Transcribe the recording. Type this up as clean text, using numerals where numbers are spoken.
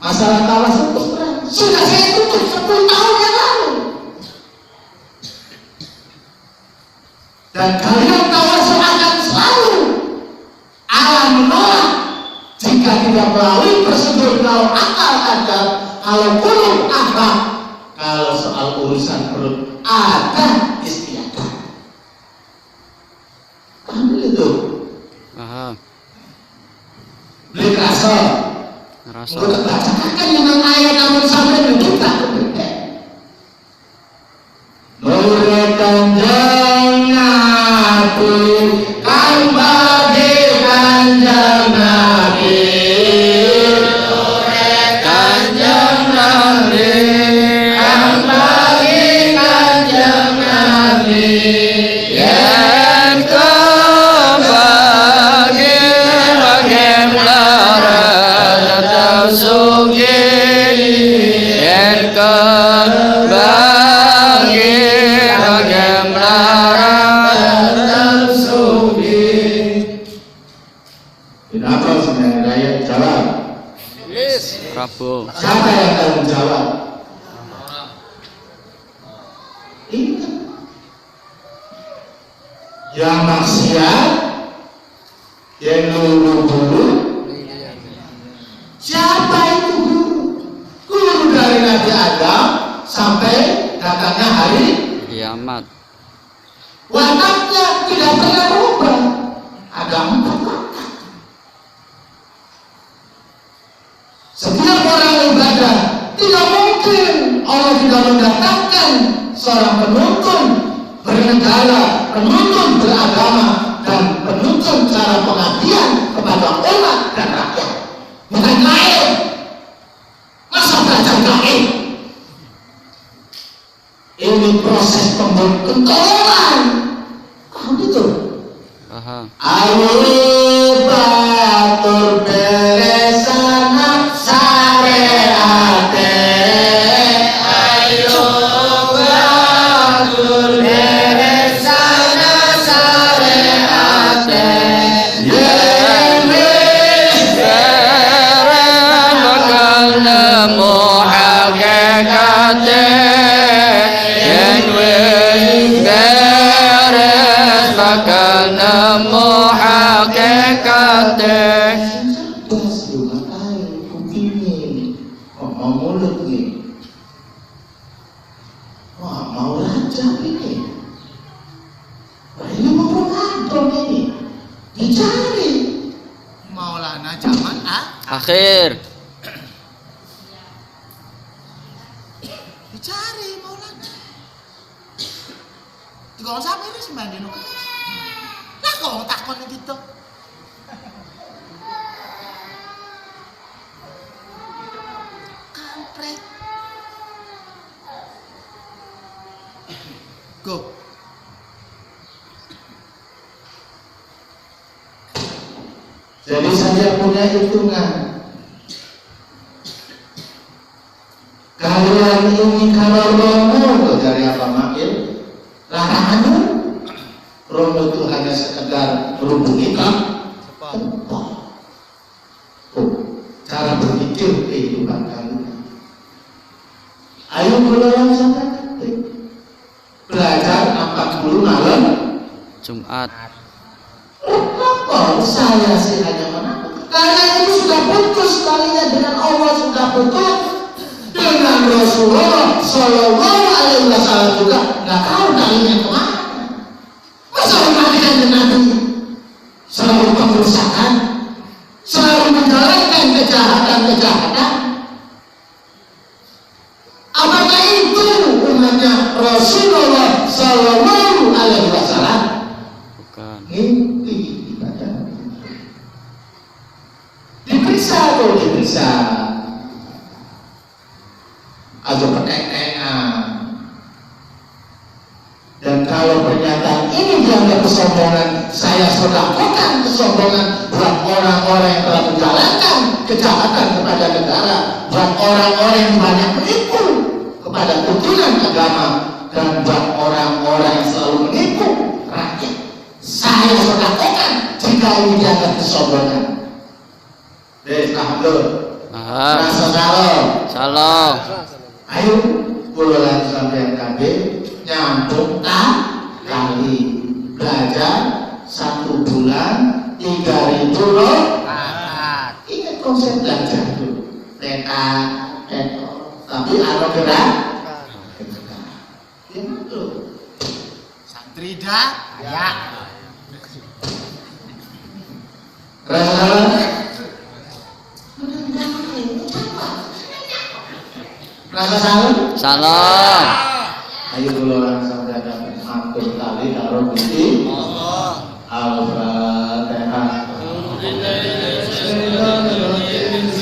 Masalah kawasan perang sudah saya tutup 10 tahun yang lalu. Dan kalian kawasan akan selalu Allah menolak jika tidak melalui prosedur. Kalau akal ada, kalau kulub akhlak, kalau soal urusan perut ada istiadat. Kamu itu Paham. beli kasar Ngerasa. udah bacakan yang ayat namun sampai kita berbeda. Nurkan jannatu kan bagi kanjeng Nabi. Nurkan jannatu kan bagi kanjeng Nabi. Yen kembali bagai melarat atau sugi. Yen kembali bagai melarat atau sugi. Kenapa sebenarnya raya jawab? Prabu. Siapa yang tanggung jawab? Ini yang maksiat, yang guru. Siapa itu guru? Guru dari Nabi Adam sampai datangnya hari Kiamat. wataknya tidak pernah berubah. Ada 4 watak. Setiap orang ibadah tidak mungkin Allah tidak mendatangkan seorang penuntun bernegara, penuntun beragama, dan penuntun cara pengabdian kepada umat dan rakyat. Bukan lain. Masa belajar lain? Ini proses pembentukan. Kamu itu. Paham. Ayo batur beresana sareate. Ayo batur beresana sareate. Yen wis Bareng bakal nemu hakikate. Yen wis beres bakal nemu hakikate. cerdas juga kali kupingnya. Mau mulut nih. Wah, mau lancar ini. Wah, ini mau penganton ini. Dicari. Maulana zaman Akhir. dicari Maulana. Juga sampai ini sembilan dino. Lah kok takon gitu. Kampret. Go. Jadi saya punya hitungan. Kalian ini kalau romo dari apa makil? Larangan. Romo itu hanya sekedar berhubung ikan. Cara berpikir kehidupan kalian. Ayo belajar sampai ketik. Belajar 40 malam Jumat. Kenapa saya sih hanya menakut? Karena itu sudah putus talinya dengan Allah, sudah putus dengan Rasulullah Sallallahu Alaihi Wasallam juga. Nggak tahu talinya kemana. Masa mematikan dengan Nabi? Selalu pengerusakan, selalu menjalankan kejahatan. Apakah itu umatnya Rasulullah Sallallahu Alaihi Wasallam? Bukan. Inti ibadah. Diperiksa atau diperiksa? Atau pekengan. Dan kalau pernyataan ini dianggap kesombongan, saya sodakokan kesombongan buat orang-orang yang telah menjalankan kejahatan kepada negara, buat orang-orang yang banyak menipu kepada tuntunan agama, dan buat orang-orang yang selalu menipu rakyat. Saya sodakokan jika ini dianggap kesombongan. Alhamdulillah. Paham. Rasa salam. Salam. Ayo kula lan sampeyan kabeh nyambung kali belajar 1 bulan 3.000 rakaat. Ingat konsep belajar itu. TK, tapi ada gerak. Ingat tuh. Santri dah ya. Rasa Rasa salam. Salam. Ayo kula lan sampeyan matur kali karo Gusti Allah. Al-Fatihah. Bismillahirrahmanirrahim.